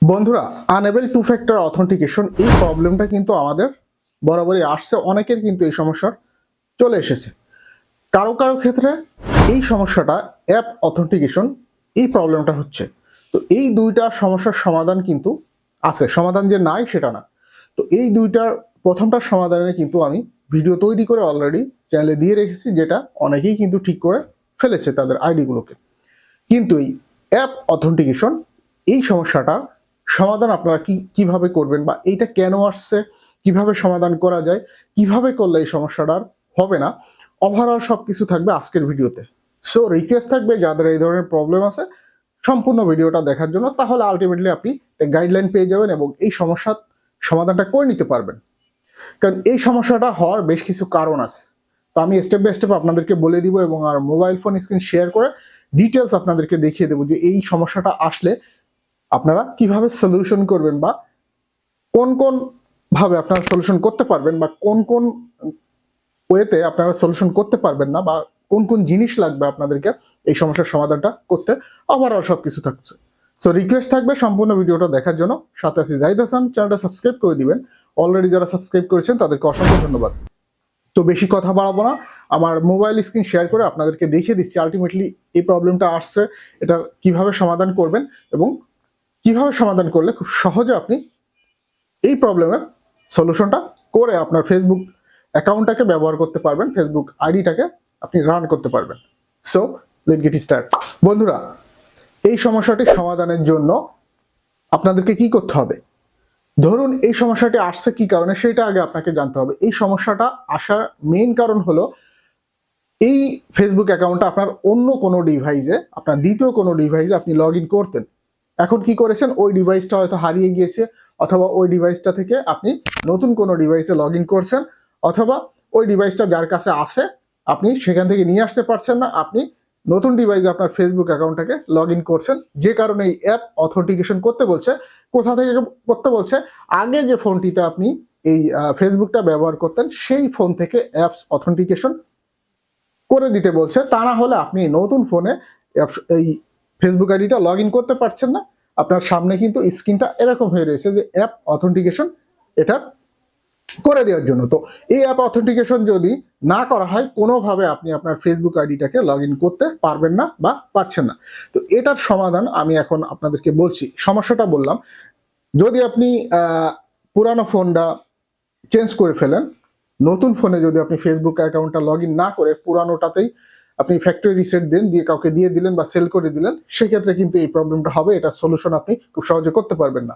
বন্ধুরা, unable to factor authentication এই প্রবলেমটা কিন্তু আমাদের বরাবরই আসছে, অনেকের কিন্তু এই সমস্যা চলে এসেছে। কারো কারো ক্ষেত্রে এই সমস্যাটা অ্যাপ অথেন্টিকেশন এই প্রবলেমটা হচ্ছে। তো এই দুইটা সমস্যার সমাধান কিন্তু আছে, সমাধান যে নাই সেটা না। তো এই দুইটার প্রথমটার সমাধানে কিন্তু আমি ভিডিও তৈরি করে অলরেডি চ্যানেলে দিয়ে রেখেছি, যেটা অনেকেই কিন্তু ঠিক করে ফেলেছে তাদের আইডিগুলোকে। কিন্তু এই অ্যাপ অথেন্টিকেশন এই সমস্যাটা সমাধান আপনারা কিভাবে করবেন, বা এইটা কেন আসছে, কিভাবে সমাধান করা যায়, কিভাবে করলে এই সমস্যাটা হবে না, ওভারঅল সবকিছু থাকবে আজকের ভিডিওতে। সো রিকোয়েস্ট থাকবে যাদের এই ধরনের প্রবলেম আছে সম্পূর্ণ ভিডিওটা দেখার জন্য, তাহলে আলটিমেটলি আপনি গাইডলাইন পেয়ে যাবেন এবং এই সমস্যার সমাধানটা করে নিতে পারবেন। কারণ এই সমস্যাটা হওয়ার বেশ কিছু কারণ আছে, তো আমি স্টেপ বাই স্টেপ আপনাদেরকে বলে দিব এবং আর মোবাইল ফোন স্ক্রিন শেয়ার করে ডিটেলস আপনাদেরকে দেখিয়ে দেবো যে এই সমস্যাটা আসলে আপনারা কিভাবে সলিউশন করবেন, বা কোন কোন ভাবে আপনারা সলিউশন করতে পারবেন, বা কোন কোন ওয়েতে আপনারা সলিউশন করতে পারবেন না, বা কোন কোন জিনিস লাগবে আপনাদেরকে এই সমস্যার সমাধানটা করতে। ওভারঅল সবকিছু থাকছে। সো রিকোয়েস্ট থাকবে সম্পূর্ণ ভিডিওটা দেখার জন্য। সাথে আছি জাহিদ হাসান, চ্যানেলটা সাবস্ক্রাইব করে দিবেন। অলরেডি যারা সাবস্ক্রাইব করেছেন তাদেরকে অসংখ্য ধন্যবাদ। তো বেশি কথা বাড়াবো না, আমার মোবাইল স্ক্রিন শেয়ার করে আপনাদেরকে দেখিয়ে দিচ্ছি আলটিমেটলি এই প্রবলেমটা আসছে, এটা কিভাবে সমাধান করবেন এবং কিভাবে সমাধান করলে খুব সহজে আপনি এই প্রবলেমের সলিউশনটা করে আপনার ফেসবুক অ্যাকাউন্টটাকে ব্যবহার করতে পারবেন, ফেসবুক আইডিটাকে আপনি রান করতে পারবেন। So let's get start. বন্ধুরা, এই সমস্যাটি সমাধানের জন্য আপনাদেরকে কি করতে হবে? ধরুন এই সমস্যাটি আসছে কি কারণে সেটা আগে আপনাকে জানতে হবে। এই সমস্যাটা আসার মেইন কারণ হলো এই ফেসবুক অ্যাকাউন্টটা আপনার অন্য কোনো ডিভাইসে, আপনার দ্বিতীয় কোনো ডিভাইসে আপনি লগ ইন করতেন। এখন কি করেছেন, ওই ডিভাইসটা হয়তো হারিয়ে গিয়েছে, অথবা ওই ডিভাইসটা থেকে আপনি নতুন কোনো ডিভাইসে লগ ইন করছেন, অথবা ওই ডিভাইসটা যার কাছে আছে আপনি সেখান থেকে নিয়ে আসতে পারছেন না, আপনি নতুন ডিভাইসে আপনার ফেসবুক অ্যাকাউন্টটাকে লগ ইন করছেন, যে কারণে এই অ্যাপ অথেন্টিকেশন করতে বলছে। কোথা থেকে করতে বলছে? আগে যে ফোনটিতে আপনি এই ফেসবুকটা ব্যবহার করতেন সেই ফোন থেকে অ্যাপস অথেন্টিকেশন করে দিতে বলছে। তা না হলে আপনি নতুন ফোনে এই ফেসবুক আইডিটা লগ ইন করতে পারছেন না। আপনার সামনে কিন্তু স্ক্রিনটা এরকম হয়ে রয়েছে যে অ্যাপ অথেন্টিকেশন এটা করে দেওয়ার জন্য। তো এই অ্যাপ অথেন্টিকেশন যদি না করা হয়, কোনোভাবে আপনি আপনার ফেসবুক আইডিটাকে লগ ইন করতে পারবেন না বা পারছেন না। তো এটার সমাধান আমি এখন আপনাদেরকে বলছি। সমস্যাটা বললাম, যদি আপনি পুরানো ফোনটা চেঞ্জ করে ফেলেন, নতুন ফোনে যদি আপনি ফেসবুক অ্যাকাউন্টটা লগ ইন না করে পুরানোটাতেই আপনি ফ্যাক্টরি রিসেট দেন, দিয়ে কাউকে দিয়ে দিলেন বা সেল করে দিলেন, সেক্ষেত্রে কিন্তু এই প্রবলেমটা হবে। এটা সলিউশন আপনি খুব সহজে করতে পারবেন না।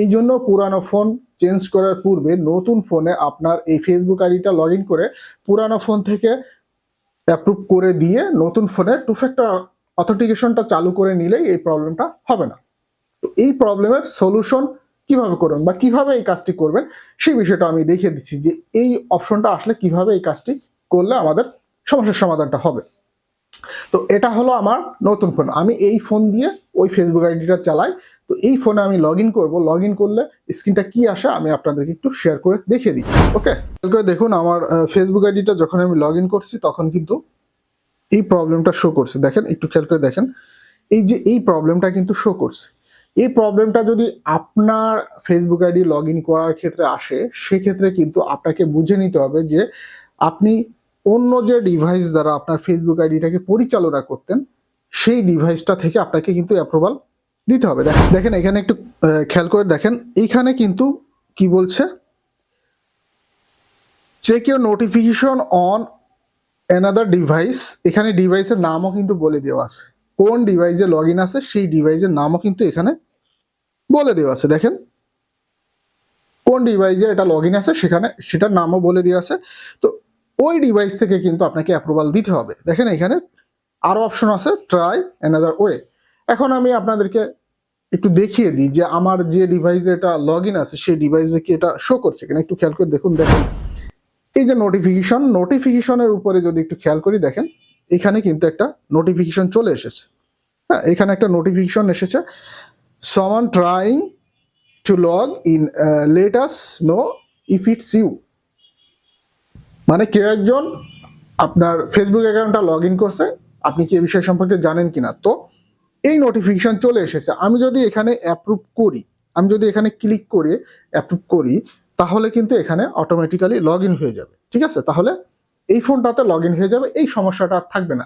এই জন্য পুরানো ফোন চেঞ্জ করার পূর্বে নতুন ফোনে আপনার এই ফেসবুক আইডিটা লগ ইন করে পুরানো ফোন থেকে অ্যাপ্রুভ করে দিয়ে নতুন ফোনে টু ফ্যাক্টর অথেন্টিকেশনটা চালু করে নিলেই এই প্রবলেমটা হবে না। তো এই প্রবলেমের সলিউশন কিভাবে করবেন বা কিভাবে এই কাজটি করবেন সেই বিষয়টা আমি দেখিয়ে দিচ্ছি, যে এই অপশনটা আসলে কিভাবে এই কাজটি করলে আমাদের সমস্যার সমাধানটা হবে। তো এটা হলো আমার নতুন ফোন, আমি এই ফোন দিয়ে ওই ফেসবুক আইডিটা চালাই। তো এই ফোনে আমি লগ ইন করবো, লগ ইন করলে স্ক্রিনটা কি আসে আমি আপনাদেরকে একটু শেয়ার করে দেখিয়ে দিচ্ছি। ওকে, দেখুন আমার ফেসবুক আইডিটা যখন আমি লগ ইন করছি তখন কিন্তু এই প্রবলেমটা শো করছে। দেখেন, একটু খেয়াল করে দেখেন, এই যে এই প্রবলেমটা কিন্তু শো করছে। এই প্রবলেমটা যদি আপনার ফেসবুক আইডি লগ ইন করার ক্ষেত্রে আসে, সেক্ষেত্রে কিন্তু আপনাকে বুঝে নিতে হবে যে আপনি অন্য যে ডিভাইস দ্বারা আপনার ফেসবুক আইডিটাকে পরিচালনা করতেন সেই ডিভাইসটা থেকে আপনাকে কিন্তু অ্যাপ্রুভাল দিতে হবে। দেখেন এখানে একটু খেয়াল করে দেখেন, এইখানে কিন্তু কি বলছে, check your notification on another device. এখানে ডিভাইসের নামও কিন্তু বলে দেওয়া আছে, কোন ডিভাইসে লগ ইন আছে সেই ডিভাইসের নামও কিন্তু এখানে বলে দেওয়া আছে। দেখেন কোন ডিভাইসে এটা লগ ইন আছে সেখানে সেটার নামও বলে দেওয়া আছে। তো ওই ডিভাইস থেকে কিন্তু আপনাকে অ্যাপ্রুভাল দিতে হবে। দেখেন এখানে আরো অপশন আছে, ট্রাই অ্যানাদার ওয়ে। এখন আমি আপনাদেরকে একটু দেখিয়ে দিই যে আমার যে ডিভাইসে এটা লগ ইন আছে সেই ডিভাইসে কি এটা শো করছে কিনা। একটু খেয়াল করে দেখুন। দেখেন এই যে নোটিফিকেশনের উপরে যদি একটু খেয়াল করি, দেখেন এখানে কিন্তু একটা নোটিফিকেশন চলে এসেছে। হ্যাঁ, এখানে একটা নোটিফিকেশন এসেছে, someone trying to log in, let us know if it's you। মানে কেউ একজন আপনার ফেসবুক অ্যাকাউন্টটা লগ ইন করছে, আপনি কি এই বিষয় সম্পর্কে জানেন কিনা। তো এই নোটিফিকেশন চলে এসেছে। আমি যদি এখানে অ্যাপ্রুভ করি, আমি যদি এখানে ক্লিক করে অ্যাপ্রুভ করি তাহলে কিন্তু এখানে অটোমেটিক্যালি লগ ইন হয়ে যাবে। ঠিক আছে, তাহলে এই ফোনটাতে লগ ইন হয়ে যাবে, এই সমস্যাটা আর থাকবে না।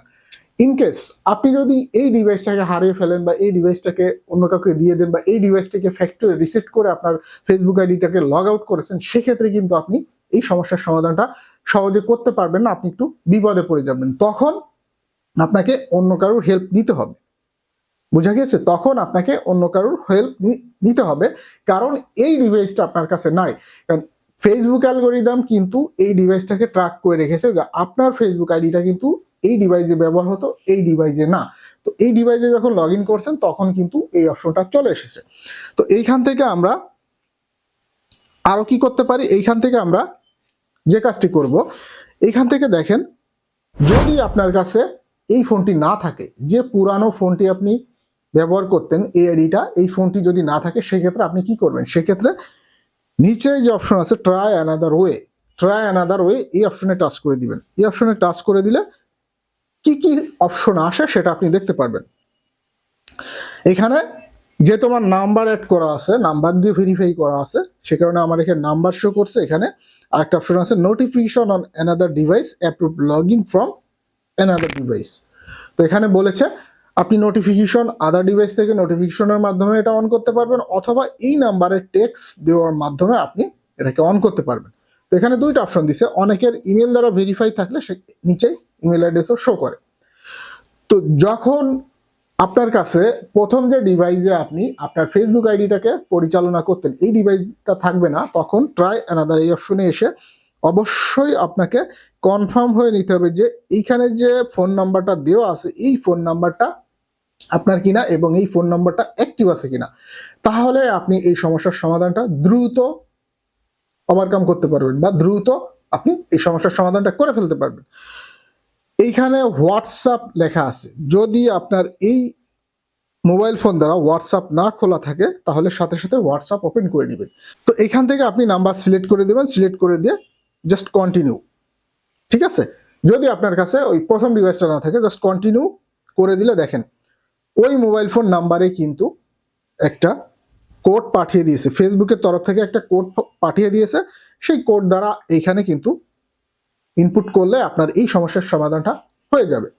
ইনকেস আপনি যদি এই ডিভাইসটাকে হারিয়ে ফেলেন বা এই ডিভাইসটাকে অন্য কাউকে দিয়ে দেন বা এই ডিভাইসটাকে ফ্যাক্টরি রিসেট করে আপনার ফেসবুক আইডিটাকে লগ আউট করেছেন, সেক্ষেত্রে কিন্তু আপনি এই সমস্যার সমাধানটা সহজে করতে পারবেন না, আপনি একটু বিপদে পড়ে যাবেন। তখন আপনাকে অন্য কারোর হেল্প নিতে হবে। বুঝা গেছে? তখন আপনাকে অন্য কারোর হেল্প নিতে হবে, কারণ এই ডিভাইসটা আপনার কাছে নাই। কারণ ফেসবুক অ্যালগোরিদম কিন্তু এই ডিভাইসটাকে ট্র্যাক করে রেখেছে যে আপনার ফেসবুক আইডিটা কিন্তু এই ডিভাইসে ব্যবহার হতো, এই ডিভাইসে না। তো এই ডিভাইসে যখন লগ ইন করছেন তখন কিন্তু এই অপশনটা চলে এসেছে। তো এইখান থেকে আমরা আরো কি করতে পারি, এইখান থেকে আমরা যে কাজটি করব, এইখান থেকে দেখেন, যদি আপনার কাছে এই ফোনটি না থাকে, যে পুরানো ফোনটি আপনি ব্যবহার করতেন এই আইডিটা, এই ফোনটি যদি না থাকে, সেক্ষেত্রে আপনি কি করবেন? সেক্ষেত্রে নিচে যে অপশন আছে ট্রাই অ্যানাদার ওয়ে, এই অপশনে টাচ করে দিবেন। এই অপশনে টাচ করে দিলে কি কি অপশন আসে সেটা আপনি দেখতে পারবেন। এখানে যে তোমার নাম্বার অ্যাড করা আছে, নাম্বার দিয়ে ভেরিফাই করা আছে, সে কারণে আমার এখানে নাম্বার শো করছে। এখানে আরেকটা অপশন আছে notification on another device approve log in from another device. তো এখানে বলেছে আপনি নোটিফিকেশন আদার ডিভাইস থেকে নোটিফিকেশনের মাধ্যমে এটা অন করতে পারবেন, অথবা এই নাম্বারে টেক্সট দেওয়ার মাধ্যমে আপনি এটাকে অন করতে পারবেন। তো এখানে দুইটা অপশন দিছে, অনেকের ইমেল দ্বারা ভেরিফাই থাকলে সে নিচে ইমেল অ্যাড্রেসও শো করে। তো যখন আপনার কাছে প্রথম যে ডিভাইসে আপনি আপনার ফেসবুক আইডিটাকে পরিচালনা করতেন এই ডিভাইসটা থাকবে না, তখন ট্রাই অ্যানাদার এই অপশনে এসে অবশ্যই আপনাকে কনফার্ম হয়ে নিতে হবে যে এইখানে যে ফোন নাম্বারটা দেওয়া আছে এই ফোন নাম্বারটা আপনার কিনা এবং এই ফোন নাম্বারটা অ্যাক্টিভ আছে কিনা। তাহলে আপনি এই সমস্যার সমাধানটা দ্রুত ওভারকাম করতে পারবেন বা দ্রুত আপনি এই সমস্যার সমাধানটা করে ফেলতে পারবেন। এইখানে হোয়াটসঅ্যাপ লেখা আছে, যদি আপনার এই মোবাইল ফোন দ্বারা হোয়াটসঅ্যাপ না খোলা থাকে তাহলে সাথে সাথে হোয়াটসঅ্যাপ ওপেন করে দিবেন। তো এখান থেকে আপনি নাম্বার সিলেক্ট করে দিবেন, সিলেক্ট করে দিয়ে জাস্ট কন্টিনিউ। ঠিক আছে, যদি আপনার কাছে ওই প্রথম ডিভাইসটা না থাকে জাস্ট কন্টিনিউ করে দিলে দেখেন ওই মোবাইল ফোন নাম্বারে কিন্তু একটা কোড পাঠিয়ে দিয়েছে, ফেসবুকের তরফ থেকে একটা কোড পাঠিয়ে দিয়েছে। সেই কোড দ্বারা এইখানে কিন্তু ইনপুট করলে আপনার এই সমস্যার সমাধানটা হয়ে যাবে।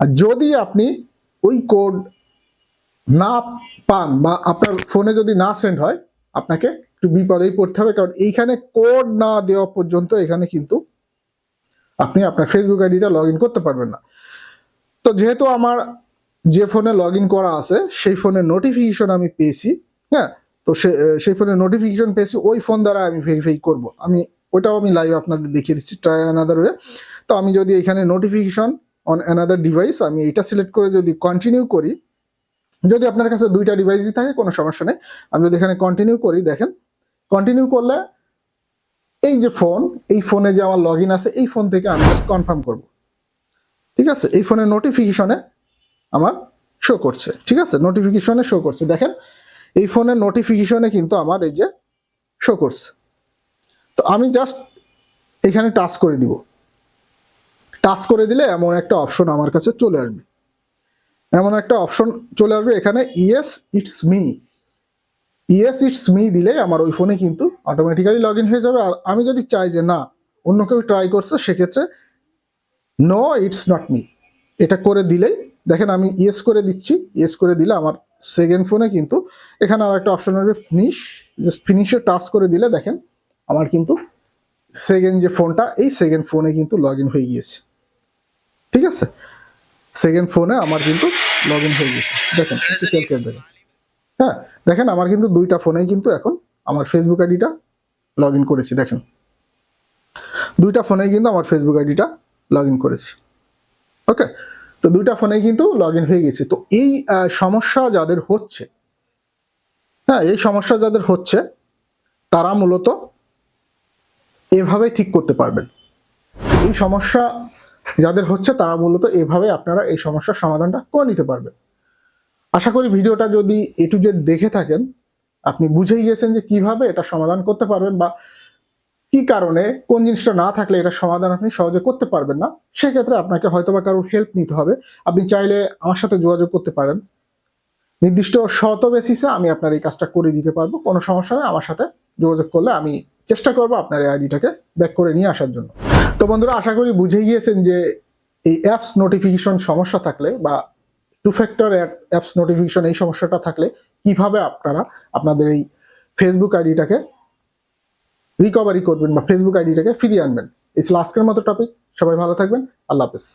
আর যদি আপনি ওই কোড না পান বা আপনার ফোনে যদি না সেন্ড হয়, আপনাকে একটু বিপদেই পড়তে হবে, কারণ এইখানে কোড না দেওয়া পর্যন্ত এখানে কিন্তু আপনি আপনার ফেসবুক আইডিটা লগ ইন করতে পারবেন না। তো যেহেতু আমার যে ফোনে লগ ইন করা আছে সেই ফোনের নোটিফিকেশন আমি পেয়েছি, হ্যাঁ, তো সেই ফোনের নোটিফিকেশন পেয়েছি, ওই ফোন দ্বারা আমি ভেরিফাই করব। ওইটাও আমি লাইভ আপনাদের দেখিয়ে দিচ্ছি, ট্রাই অ্যানাদার ওয়ে। তো আমি যদি এখানে নোটিফিকেশন অন অ্যানাদার ডিভাইস আমি এটা সিলেক্ট করে যদি কন্টিনিউ করি, যদি আপনার কাছে দুইটা ডিভাইসই থাকে কোনো সমস্যা নেই, আমি যদি এখানে কন্টিনিউ করি, দেখেন কন্টিনিউ করলে এই যে ফোন, এই ফোনে যে আমার লগ ইন আছে এই ফোন থেকে আমি জাস্ট কনফার্ম করব। ঠিক আছে, এই ফোনের নোটিফিকেশনে আমার শো করছে। ঠিক আছে, নোটিফিকেশনে শো করছে, দেখেন এই ফোনের নোটিফিকেশনে কিন্তু আমার এই যে শো করছে। তো আমি জাস্ট এখানে টাচ করে দিব, টাচ করে দিলে এমন একটা অপশন আমার কাছে চলে আসবে, এমন একটা অপশন চলে আসবে এখানে ইয়েস ইটস মি দিলে আমার ওই ফোনে কিন্তু অটোমেটিক্যালি লগ ইন হয়ে যাবে। আর আমি যদি চাই যে না অন্য কেউ ট্রাই করছে, সেক্ষেত্রে নো ইটস নট মি এটা করে দিলেই দেখেন আমি ইয়েস করে দিচ্ছি, ইয়েস করে দিলে আমার সেকেন্ড ফোনে কিন্তু এখানে আর একটা অপশন আসবে ফিনিশ, জাস্ট ফিনিশে টাচ করে দিলে দেখেন আমার কিন্তু সেকেন্ড যে ফোনটা এই সেকেন্ড ফোনে কিন্তু লগ ইন হয়ে গিয়েছে। ঠিক আছে, সেকেন্ড ফোনে আমার কিন্তু লগ ইন হয়ে গেছে, দেখেন দেখেন, হ্যাঁ দেখেন আমার কিন্তু দুইটা ফোনেই কিন্তু এখন আমার ফেসবুক আইডিটা লগ ইন করেছি, দেখেন দুইটা ফোনেই কিন্তু আমার ফেসবুক আইডিটা লগ ইন করেছি। ওকে, তো দুইটা ফোনেই কিন্তু লগ ইন হয়ে গেছে। তো এই সমস্যা যাদের হচ্ছে, হ্যাঁ এই সমস্যা যাদের হচ্ছে তারা মূলত এভাবে ঠিক করতে পারবেন। এই সমস্যা যাদের হচ্ছে তারা মূলত এভাবে আপনারা এই সমস্যার সমাধানটা করে নিতে পারবেন। আশা করি ভিডিওটা যদি এ টু জেড দেখে থাকেন আপনি বুঝেই গেছেন যে কিভাবে এটা সমাধান করতে পারবেন বা কি কারণে কোন জিনিসটা না থাকলে এটা সমাধান আপনি সহজে করতে পারবেন না। সেক্ষেত্রে আপনাকে হয়তোবা কারোর হেল্প নিতে হবে। আপনি চাইলে আমার সাথে যোগাযোগ করতে পারেন, নির্দিষ্ট শর্ত বেসিসে আমি আপনার এই কাজটা করে দিতে পারবো, কোনো সমস্যা নেই। আমার সাথে যোগাযোগ করলে আমি চেষ্টা করবো আপনার এই আইডিটাকে ব্যাক করে নিয়ে আসার জন্য। তো বন্ধুরা, আশা করি বুঝে গিয়েছেন যে এই অ্যাপস নোটিফিকেশন সমস্যা থাকলে বা টু ফ্যাক্টর অ্যাপস নোটিফিকেশন এই সমস্যাটা থাকলে কিভাবে আপনারা আপনাদের এই ফেসবুক আইডিটাকে রিকভারি করবেন বা ফেসবুক আইডিটাকে ফিরিয়ে আনবেন। এই ছিল আজকের মতো টপিক। সবাই ভালো থাকবেন। আল্লাহ হাফেজ।